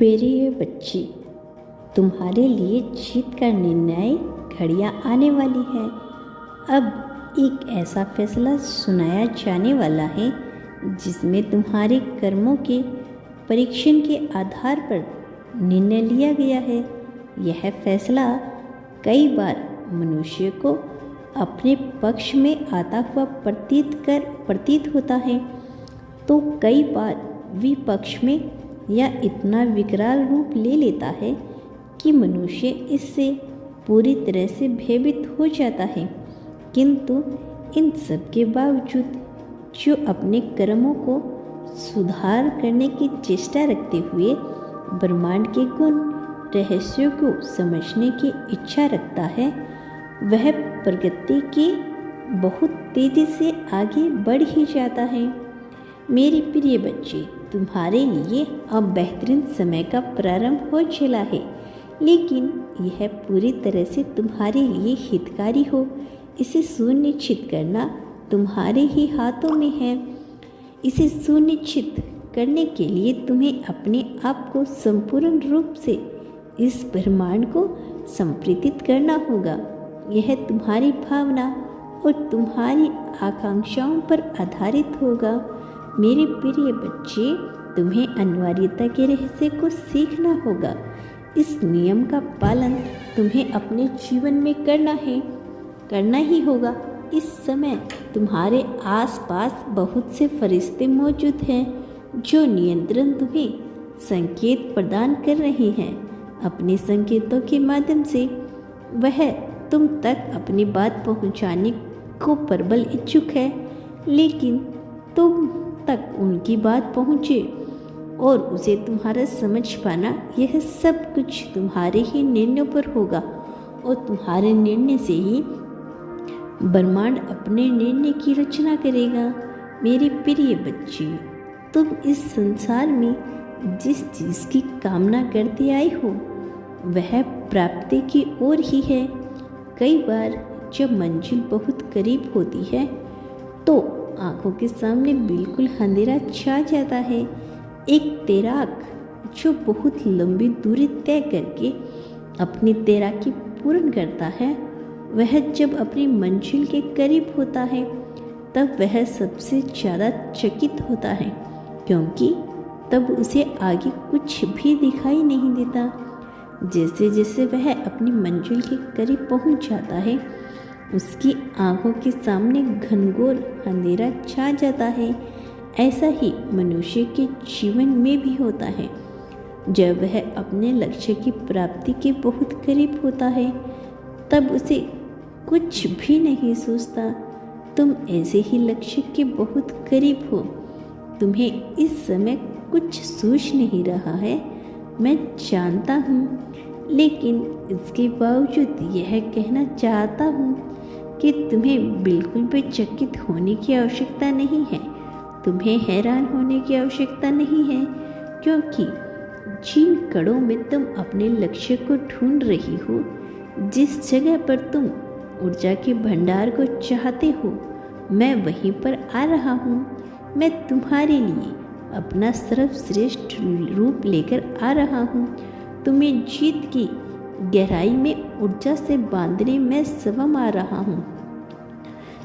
प्रिय बच्चे, तुम्हारे लिए जीत का निर्णायक घड़ियाँ आने वाली है। अब एक ऐसा फैसला सुनाया जाने वाला है जिसमें तुम्हारे कर्मों के परीक्षण के आधार पर निर्णय लिया गया है। यह फैसला कई बार मनुष्य को अपने पक्ष में आता हुआ प्रतीत होता है, तो कई बार विपक्ष में यह इतना विकराल रूप ले लेता है कि मनुष्य इससे पूरी तरह से भयभीत हो जाता है। किंतु इन सब के बावजूद जो अपने कर्मों को सुधार करने की चेष्टा रखते हुए ब्रह्मांड के गुण रहस्यों को समझने की इच्छा रखता है, वह प्रगति की बहुत तेज़ी से आगे बढ़ ही जाता है। मेरे प्रिय बच्चे, तुम्हारे लिए अब बेहतरीन समय का प्रारंभ हो चला है, लेकिन यह पूरी तरह से तुम्हारे लिए हितकारी हो, इसे सुनिश्चित करना तुम्हारे ही हाथों में है। इसे सुनिश्चित करने के लिए तुम्हें अपने आप को संपूर्ण रूप से इस ब्रह्मांड को संप्रेषित करना होगा। यह तुम्हारी भावना और तुम्हारी आकांक्षाओं पर आधारित होगा। मेरे प्रिय बच्चे, तुम्हें अनिवार्यता के रहस्य को सीखना होगा। इस नियम का पालन तुम्हें अपने जीवन में करना ही होगा। इस समय तुम्हारे आसपास बहुत से फरिश्ते मौजूद हैं जो नियंत्रण तुम्हें संकेत प्रदान कर रहे हैं। अपने संकेतों के माध्यम से वह तुम तक अपनी बात पहुंचाने को प्रबल इच्छुक है, लेकिन तुम तक उनकी बात पहुँचे और उसे तुम्हारा समझ पाना, यह सब कुछ तुम्हारे ही निर्णयों पर होगा और तुम्हारे निर्णय से ही ब्रह्मांड अपने निर्णय की रचना करेगा। मेरे प्रिय बच्चे, तुम इस संसार में जिस चीज़ की कामना करते आए हो वह प्राप्ति की ओर ही है। कई बार जब मंजिल बहुत करीब होती है तो आंखों के सामने बिल्कुल अंधेरा छा जाता है। एक तैराक जो बहुत लंबी दूरी तय करके अपनी तैराकी पूर्ण करता है, वह जब अपनी मंजिल के करीब होता है तब वह सबसे ज़्यादा चकित होता है, क्योंकि तब उसे आगे कुछ भी दिखाई नहीं देता। जैसे जैसे वह अपनी मंजिल के करीब पहुंच जाता है, उसकी आंखों के सामने घनघोर अंधेरा छा जाता है। ऐसा ही मनुष्य के जीवन में भी होता है। जब वह अपने लक्ष्य की प्राप्ति के बहुत करीब होता है तब उसे कुछ भी नहीं सूझता। तुम ऐसे ही लक्ष्य के बहुत करीब हो। तुम्हें इस समय कुछ सूझ नहीं रहा है, मैं जानता हूँ, लेकिन इसके बावजूद यह कहना चाहता हूँ कि तुम्हें बिल्कुल भी चकित होने की आवश्यकता नहीं है। तुम्हें हैरान होने की आवश्यकता नहीं है, क्योंकि जिन कड़ों में तुम अपने लक्ष्य को ढूंढ रही हो, जिस जगह पर तुम ऊर्जा के भंडार को चाहते हो, मैं वहीं पर आ रहा हूँ। मैं तुम्हारे लिए अपना सर्वश्रेष्ठ रूप लेकर आ रहा हूँ। तुम्हें जीत की गहराई में ऊर्जा से बांधने में स्वयं आ रहा हूँ।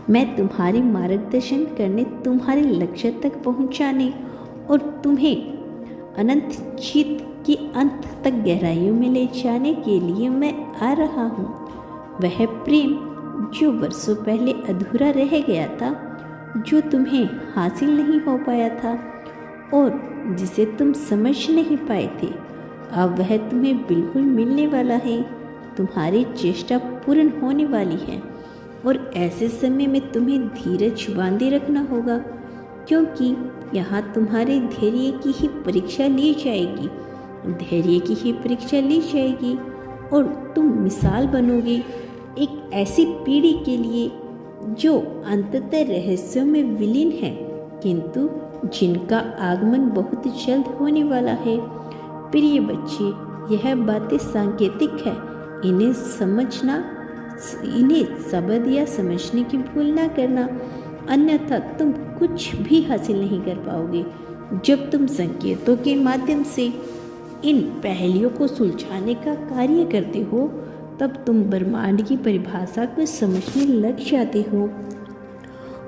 मैं तुम्हारी मार्गदर्शन करने, तुम्हारे लक्ष्य तक पहुँचाने और तुम्हें अनंत जीत की अंत तक गहराइयों में ले जाने के लिए मैं आ रहा हूँ। वह प्रेम जो वर्षों पहले अधूरा रह गया था, जो तुम्हें हासिल नहीं हो पाया था और जिसे तुम समझ नहीं पाए थे, अब वह तुम्हें बिल्कुल मिलने वाला है। तुम्हारी चेष्टा पूर्ण होने वाली है और ऐसे समय में तुम्हें धीरज बांधे रखना होगा, क्योंकि यहाँ तुम्हारे धैर्य की ही परीक्षा ली जाएगी। धैर्य की ही परीक्षा ली जाएगी और तुम मिसाल बनोगे एक ऐसी पीढ़ी के लिए जो अंततः रहस्यों में विलीन है, किंतु जिनका आगमन बहुत जल्द होने वाला है। प्रिय बच्चे, यह बातें सांकेतिक है। इन्हें शब्द या समझने की भूल ना करना, अन्यथा तुम कुछ भी हासिल नहीं कर पाओगे। जब तुम संकेतों के माध्यम से इन पहेलियों को सुलझाने का कार्य करते हो, तब तुम ब्रह्मांड की परिभाषा को समझने लग जाते हो।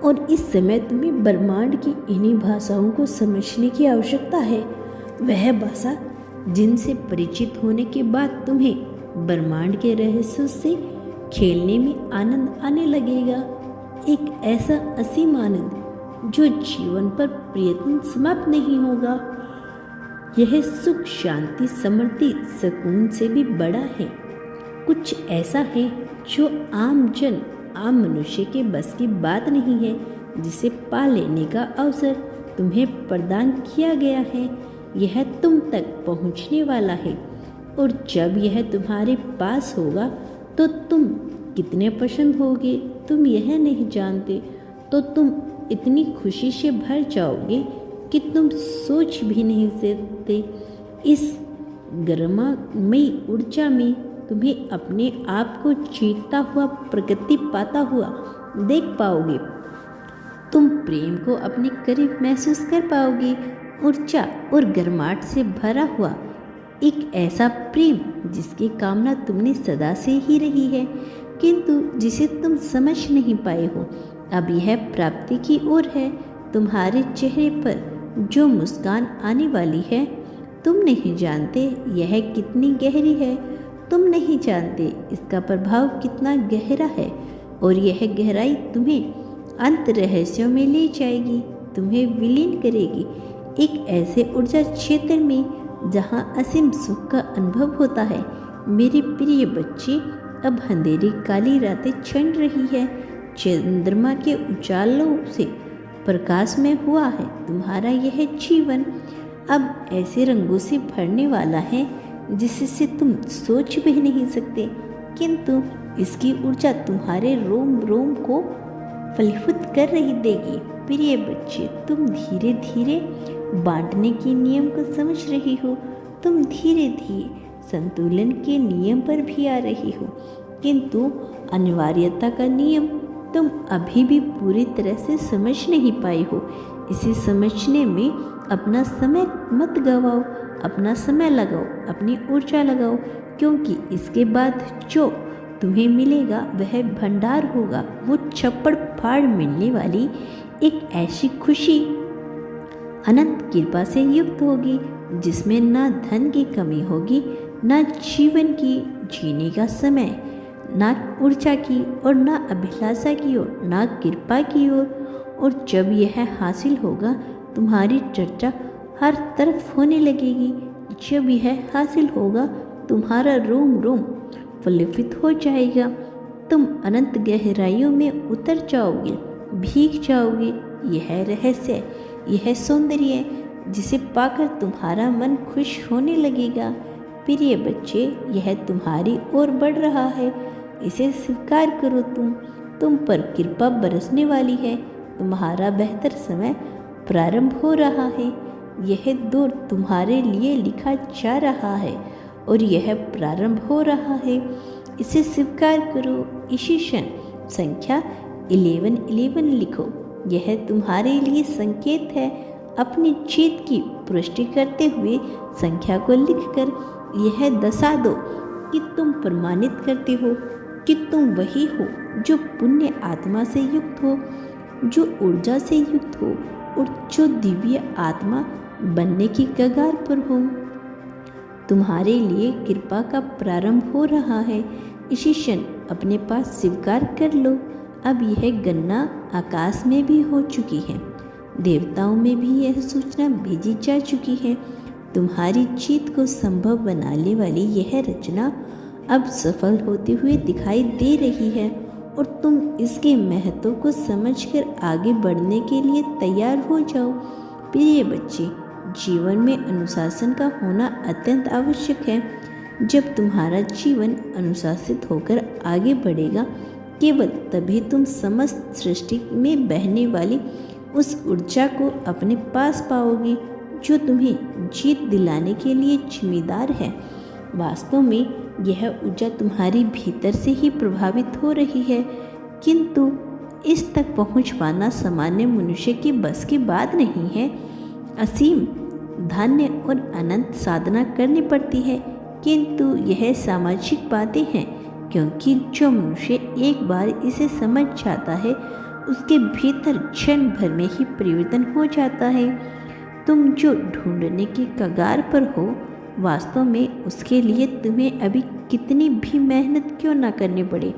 और इस समय तुम्हें ब्रह्मांड की इन्हीं भाषाओं को समझने की आवश्यकता है। वह भाषा जिनसे परिचित होने के बाद तुम्हें ब्रह्मांड के रहस्यों से खेलने में आनंद आने लगेगा। एक ऐसा असीम आनंद जो जीवन पर प्रयत्न समाप्त नहीं होगा। यह सुख, शांति, समृद्धि, सुकून से भी बड़ा है। कुछ ऐसा है जो आम मनुष्य के बस की बात नहीं है, जिसे पा लेने का अवसर तुम्हें प्रदान किया गया है। यह तुम तक पहुंचने वाला है, और जब यह तुम्हारे पास होगा तो तुम कितने प्रसन्न होगे तुम यह नहीं जानते। तो तुम इतनी खुशी से भर जाओगे कि तुम सोच भी नहीं सकते। इस गर्मामयी ऊर्जा में तुम्हें अपने आप को जीतता हुआ, प्रगति पाता हुआ देख पाओगे। तुम प्रेम को अपने करीब महसूस कर पाओगे। ऊर्जा और गर्माहट से भरा हुआ एक ऐसा प्रेम जिसकी कामना तुमने सदा से ही रही है, किंतु जिसे तुम समझ नहीं पाए हो। अब यह प्राप्ति की ओर है। तुम्हारे चेहरे पर जो मुस्कान आने वाली है, तुम नहीं जानते यह कितनी गहरी है। तुम नहीं जानते इसका प्रभाव कितना गहरा है, और यह गहराई तुम्हें अंत रहस्यों में ले जाएगी, तुम्हें विलीन करेगी एक ऐसे ऊर्जा क्षेत्र में जहाँ असीम सुख का अनुभव होता है। मेरे प्रिय बच्चे, अब अंधेरी काली रातें छिन रही है। चंद्रमा के उजालों से प्रकाश में हुआ है तुम्हारा यह जीवन। अब ऐसे रंगों से भरने वाला है जिससे तुम सोच भी नहीं सकते, किंतु इसकी ऊर्जा तुम्हारे रोम रोम को फलीभूत कर रही देगी। प्रिय बच्चे, तुम धीरे धीरे बांटने के नियम को समझ रही हो। तुम धीरे धीरे संतुलन के नियम पर भी आ रही हो, किंतु अनिवार्यता का नियम तुम अभी भी पूरी तरह से समझ नहीं पाए हो। इसे समझने में अपना समय मत गवाओ, अपना समय लगाओ, अपनी ऊर्जा लगाओ, क्योंकि इसके बाद जो तुम्हें मिलेगा वह भंडार होगा। वो छप्पड़ फाड़ मिलने वाली एक ऐसी खुशी अनंत कृपा से युक्त होगी, जिसमें ना धन की कमी होगी, ना जीवन की जीने का समय, ना ऊर्जा की और ना अभिलाषा की ओर, ना कृपा की ओर। और जब यह हासिल होगा, तुम्हारी चर्चा हर तरफ होने लगेगी। जब यह हासिल होगा, तुम्हारा रोम रोम फलित हो जाएगा। तुम अनंत गहराइयों में उतर जाओगे, भीग जाओगे। यह रहस्य, यह सौंदर्य जिसे पाकर तुम्हारा मन खुश होने लगेगा। प्रिय बच्चे, यह तुम्हारी ओर बढ़ रहा है, इसे स्वीकार करो। तुम पर कृपा बरसने वाली है। तुम्हारा बेहतर समय प्रारंभ हो रहा है। यह दौर तुम्हारे लिए लिखा जा रहा है और यह प्रारंभ हो रहा है। इसे स्वीकार करो। इसी क्षण संख्या 1111 लिखो। यह तुम्हारे लिए संकेत है। अपनी जीत की पुष्टि करते हुए संख्या को लिखकर यह दर्शा दो कि तुम प्रमाणित करते हो कि तुम वही हो जो पुण्य आत्मा से युक्त हो, जो ऊर्जा से युक्त हो और जो दिव्य आत्मा बनने की कगार पर हो। तुम्हारे लिए कृपा का प्रारंभ हो रहा है। इसी क्षण अपने पास स्वीकार कर लो। अब यह गणना आकाश में भी हो चुकी है, देवताओं में भी यह सूचना भेजी जा चुकी है। तुम्हारी जीत को संभव बनाने वाली यह रचना अब सफल होते हुए दिखाई दे रही है और तुम इसके महत्व को समझकर आगे बढ़ने के लिए तैयार हो जाओ। प्रिय बच्चे, जीवन में अनुशासन का होना अत्यंत आवश्यक है। जब तुम्हारा जीवन अनुशासित होकर आगे बढ़ेगा, केवल तभी तुम समस्त सृष्टि में बहने वाली उस ऊर्जा को अपने पास पाओगे जो तुम्हें जीत दिलाने के लिए जिम्मेदार है। वास्तव में यह ऊर्जा तुम्हारी भीतर से ही प्रभावित हो रही है, किंतु इस तक पहुंच पाना सामान्य मनुष्य की बस की बात नहीं है। असीम धान्य और अनंत साधना करनी पड़ती है, किंतु यह सामाजिक बातें हैं, क्योंकि जो मनुष्य एक बार इसे समझ जाता है उसके भीतर क्षण भर में ही परिवर्तन हो जाता है। तुम जो ढूंढने की कगार पर हो, वास्तव में उसके लिए तुम्हें अभी कितनी भी मेहनत क्यों ना करनी पड़े,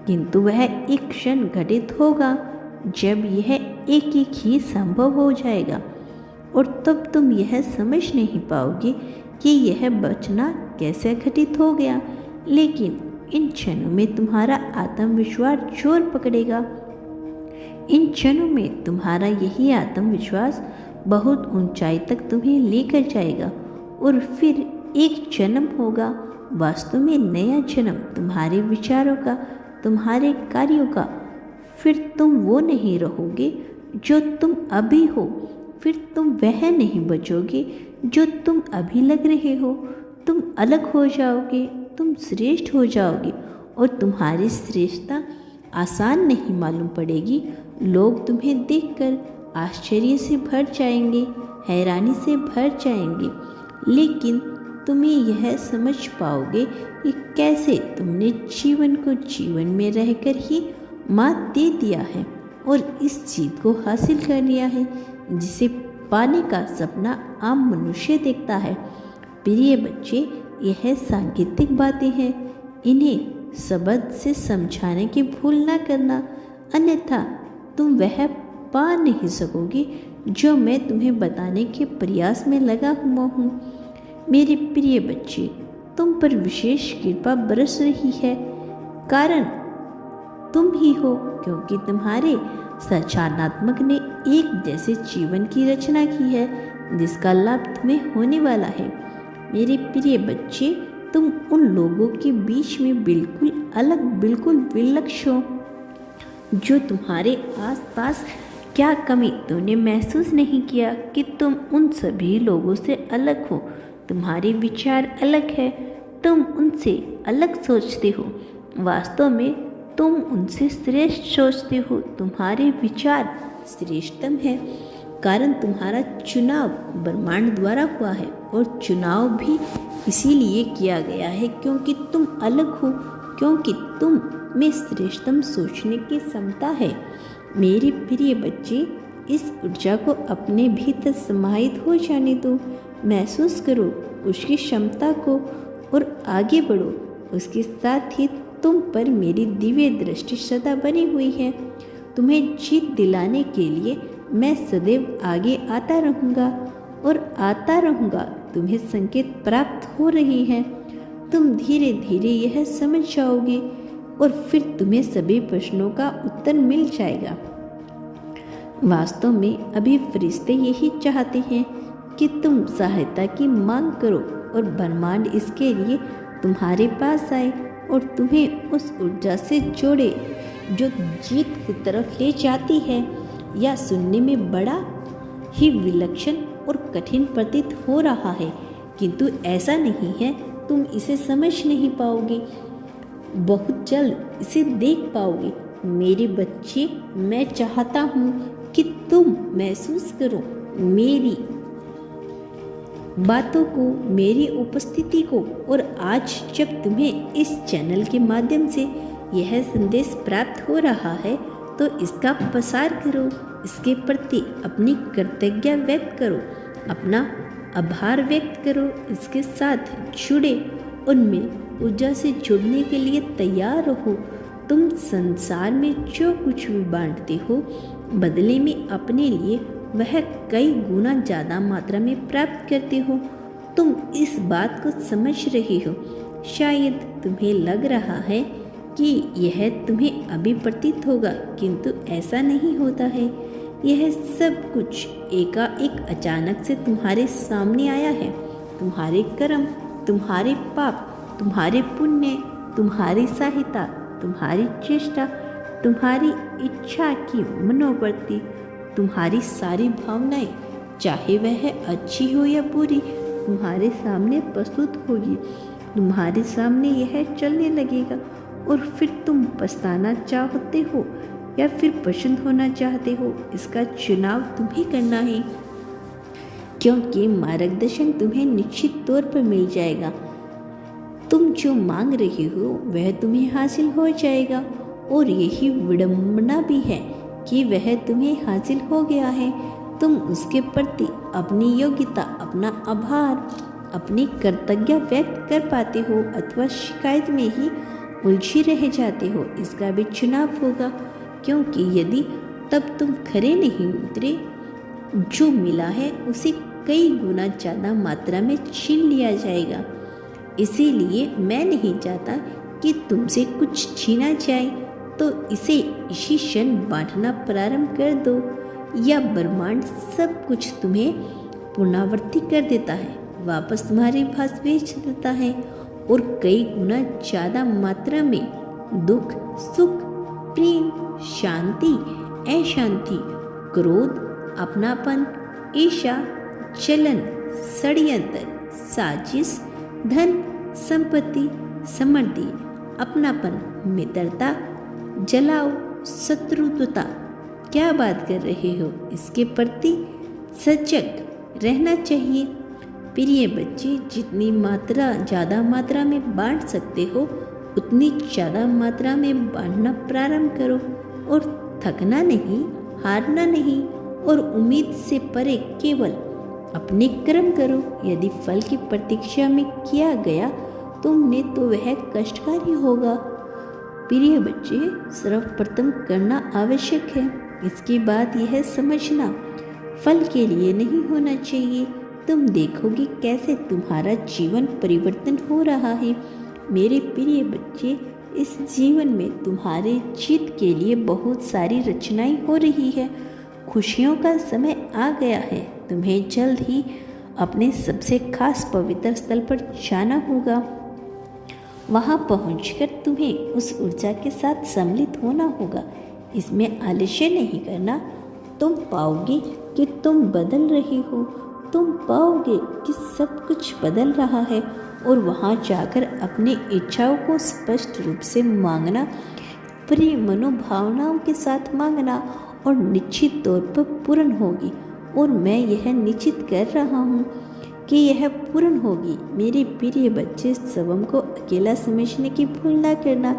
किंतु वह एक क्षण घटित होगा जब यह एक एक ही संभव हो जाएगा, और तब तुम यह समझ नहीं पाओगे कि यह बचना कैसे घटित हो गया। लेकिन इन क्षणों में तुम्हारा आत्मविश्वास जोर पकड़ेगा। इन क्षणों में तुम्हारा यही आत्मविश्वास बहुत ऊंचाई तक तुम्हें लेकर जाएगा, और फिर एक जन्म होगा, वास्तव में नया जन्म तुम्हारे विचारों का, तुम्हारे कार्यों का। फिर तुम वो नहीं रहोगे जो तुम अभी हो, फिर तुम वह नहीं बचोगे जो तुम अभी लग रहे हो। तुम अलग हो जाओगे, तुम श्रेष्ठ हो जाओगे, और तुम्हारी श्रेष्ठता आसान नहीं मालूम पड़ेगी। लोग तुम्हें देखकर आश्चर्य से भर जाएंगे, हैरानी से भर जाएंगे, लेकिन तुम्हें यह समझ पाओगे कि कैसे तुमने जीवन को जीवन में रहकर ही मात दे दिया है और इस जीत को हासिल कर लिया है जिसे पाने का सपना आम मनुष्य देखता है। प्रिय बच्चे, यह सांकेतिक बातें हैं, इन्हें शब्द से समझाने की भूल ना करना, अन्यथा तुम वह पा नहीं सकोगे जो मैं तुम्हें बताने के प्रयास में लगा हुआ हूँ। मेरे प्रिय बच्चे, तुम पर विशेष कृपा बरस रही है, कारण तुम ही हो, क्योंकि तुम्हारे संचालनात्मक ने एक जैसे जीवन की रचना की है जिसका लाभ तुम्हें होने वाला है। मेरे प्रिय बच्चे, तुम उन लोगों के बीच में बिल्कुल अलग, बिल्कुल विलक्षण हो जो तुम्हारे आसपास। क्या कमी तुमने महसूस नहीं किया कि तुम उन सभी लोगों से अलग हो? तुम्हारे विचार अलग है, तुम उनसे अलग सोचते हो, वास्तव में तुम उनसे श्रेष्ठ सोचते हो। तुम्हारे विचार श्रेष्ठतम है, कारण तुम्हारा चुनाव ब्रह्मांड द्वारा हुआ है, और चुनाव भी इसीलिए किया गया है क्योंकि तुम अलग हो, क्योंकि तुम में श्रेष्ठतम सोचने की क्षमता है। मेरे प्रिय बच्चे, इस ऊर्जा को अपने भीतर समाहित हो जाने दो, महसूस करो उसकी क्षमता को और आगे बढ़ो। उसके साथ ही तुम पर मेरी दिव्य दृष्टि सदा बनी हुई है। तुम्हें जीत दिलाने के लिए मैं सदैव आगे आता रहूँगा और आता रहूँगा। तुम्हें संकेत प्राप्त हो रही हैं, तुम धीरे धीरे यह समझ जाओगे और फिर तुम्हें सभी प्रश्नों का उत्तर मिल जाएगा। वास्तव में अभी फरिश्ते यही चाहते हैं कि तुम सहायता की मांग करो और ब्रह्मांड इसके लिए तुम्हारे पास आए और तुम्हें उस ऊर्जा से जोड़े जो जीत की तरफ ले जाती है। या सुनने में बड़ा ही विलक्षण और कठिन प्रतीत हो रहा है, किंतु ऐसा नहीं है। तुम इसे समझ नहीं पाओगे, बहुत जल्द इसे देख पाओगे। मेरे बच्चे, मैं चाहता हूँ कि तुम महसूस करो मेरी बातों को, मेरी उपस्थिति को, और आज जब तुम्हें इस चैनल के माध्यम से यह संदेश प्राप्त हो रहा है तो इसका प्रसार करो, इसके प्रति अपनी कृतज्ञता व्यक्त करो, अपना आभार व्यक्त करो, इसके साथ जुड़े, उनमें ऊर्जा से जुड़ने के लिए तैयार रहो। तुम संसार में जो कुछ भी बांटते हो, बदले में अपने लिए वह कई गुना ज़्यादा मात्रा में प्राप्त करते हो। तुम इस बात को समझ रहे हो। शायद तुम्हें लग रहा है कि यह तुम्हें अभी प्रतीत होगा, किंतु ऐसा नहीं होता है। यह सब कुछ एकाएक अचानक से तुम्हारे सामने आया है। तुम्हारे कर्म, तुम्हारे पाप, तुम्हारे पुण्य, तुम्हारी सहायता, तुम्हारी चेष्टा, तुम्हारी इच्छा की मनोवृत्ति, तुम्हारी सारी भावनाएं, चाहे वह अच्छी हो या बुरी, तुम्हारे सामने प्रस्तुत होगी। तुम्हारे सामने यह चलने लगेगा और फिर तुम पछताना चाहते हो या फिर पसंद होना चाहते हो, इसका चुनाव तुम्हें करना है। क्योंकि मार्गदर्शन तुम्हें निश्चित तौर पर मिल जाएगा। तुम जो मांग रही हो वह तुम्हें हासिल हो जाएगा और यही विडंबना भी है कि वह तुम्हें हासिल हो गया है। तुम उसके प्रति अपनी योग्यता, अपना आभार, अपनी कृतज्ञता व्यक्त कर पाते हो अथवा शिकायत में ही उलझे रह जाते हो, इसका भी चुनाव होगा। क्योंकि यदि तब तुम खरे नहीं उतरे, जो मिला है उसे कई गुना ज़्यादा मात्रा में छीन लिया जाएगा। इसीलिए मैं नहीं चाहता कि तुमसे कुछ छीना जाए, तो इसे इसी क्षण बांटना प्रारंभ कर दो, या ब्रह्मांड सब कुछ तुम्हें पुनरावृत्ति कर देता है, वापस तुम्हारे पास भेज देता है और कई गुना ज़्यादा मात्रा में दुख, सुख, प्रेम, शांति, अशांति, क्रोध, अपनापन, ईर्ष्या, जलन, षड्यंत्र, साजिश, धन, संपत्ति, समृद्धि, अपनापन, मित्रता, जलाओ, शत्रुता, क्या बात कर रहे हो, इसके प्रति सजग रहना चाहिए। प्रिय बच्चे, जितनी मात्रा ज़्यादा मात्रा में बांट सकते हो उतनी ज़्यादा मात्रा में बांटना प्रारंभ करो और थकना नहीं, हारना नहीं और उम्मीद से परे केवल अपने कर्म करो। यदि फल की प्रतीक्षा में किया गया तुमने तो वह कष्टकारी होगा। प्रिय बच्चे, सर्वप्रथम करना आवश्यक है, इसके बाद यह समझना फल के लिए नहीं होना चाहिए। तुम देखोगे कैसे तुम्हारा जीवन परिवर्तन हो रहा है। मेरे प्रिय बच्चे, इस जीवन में तुम्हारे जीत के लिए बहुत सारी रचनाएं हो रही है। खुशियों का समय आ गया है। तुम्हें जल्द ही अपने सबसे खास पवित्र स्थल पर जाना होगा। वहां पहुंचकर तुम्हें उस ऊर्जा के साथ सम्मिलित होना होगा। इसमें आलस्य नहीं करना। तुम पाओगे कि तुम बदल रहे हो, तुम पाओगे कि सब कुछ बदल रहा है और वहां जाकर अपनी इच्छाओं को स्पष्ट रूप से मांगना, प्रिय मनोभावनाओं के साथ मांगना और निश्चित तौर पर पूर्ण होगी। और मैं यह निश्चित कर रहा हूँ कि यह पूर्ण होगी। मेरे प्रिय बच्चे, स्वयं को अकेला समझने की भूल ना करना।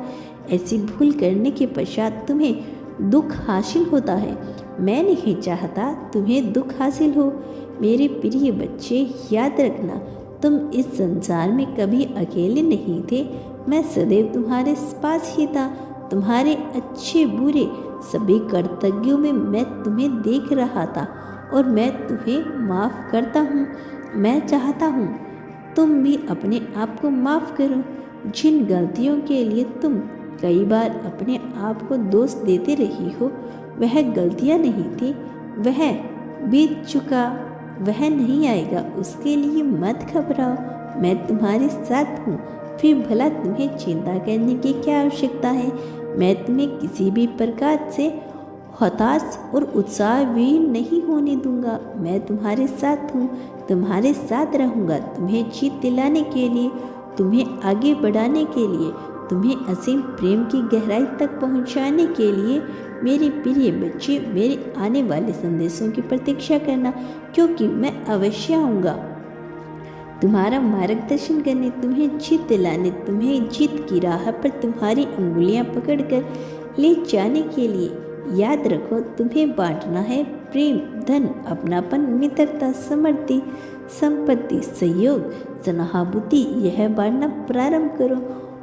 ऐसी भूल करने के पश्चात तुम्हें दुख हासिल होता है। मैं नहीं चाहता तुम्हें दुख हासिल हो। मेरे प्रिय बच्चे, याद रखना, तुम इस संसार में कभी अकेले नहीं थे। मैं सदैव तुम्हारे पास ही था। तुम्हारे अच्छे बुरे सभी कर्तव्यों में मैं तुम्हें देख रहा था और मैं तुम्हें माफ़ करता हूँ। मैं चाहता हूँ तुम भी अपने आप को माफ़ करो। जिन गलतियों के लिए तुम कई बार अपने आप को दोष देते रही हो, वह गलतियाँ नहीं थी, वह बीत चुका, वह नहीं आएगा। उसके लिए मत घबराओ, मैं तुम्हारे साथ हूँ। फिर भला तुम्हें चिंता करने की क्या आवश्यकता है। मैं तुम्हें किसी भी प्रकार से हताश और उत्साहहीन नहीं होने दूंगा। मैं तुम्हारे साथ हूँ, तुम्हारे साथ रहूँगा, तुम्हें जीत दिलाने के लिए, तुम्हें आगे बढ़ाने के लिए, तुम्हें असीम प्रेम की गहराई तक पहुँचाने के लिए। मेरे प्रिय बच्चे, मेरे आने वाले संदेशों की प्रतीक्षा करना, क्योंकि मैं अवश्य आऊँगा तुम्हारा मार्गदर्शन करने, तुम्हें जीत दिलाने, तुम्हें जीत की राह पर तुम्हारी उंगलियां पकड़कर ले जाने के लिए। याद रखो, तुम्हें बांटना है प्रेम, धन, अपनापन, मित्रता, समृद्धि, संपत्ति, सहयोग, सहानुभूति। यह बांटना प्रारंभ करो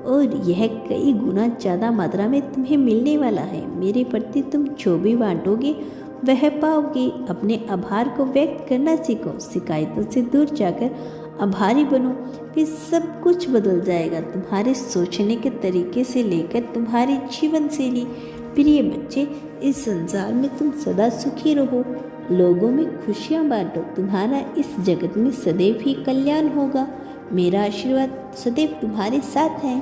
और यह कई गुना ज़्यादा मात्रा में तुम्हें मिलने वाला है। मेरे प्रति तुम जो भी बांटोगे वह पाओगे। अपने आभार को व्यक्त करना सीखो। शिकायतों से दूर जाकर आभारी बनो, फिर सब कुछ बदल जाएगा। तुम्हारे सोचने के तरीके से लेकर तुम्हारी जीवन शैली। प्रिय बच्चे, इस संसार में तुम सदा सुखी रहो, लोगों में खुशियाँ बांटो। तुम्हारा इस जगत में सदैव ही कल्याण होगा। मेरा आशीर्वाद सदैव तुम्हारे साथ है।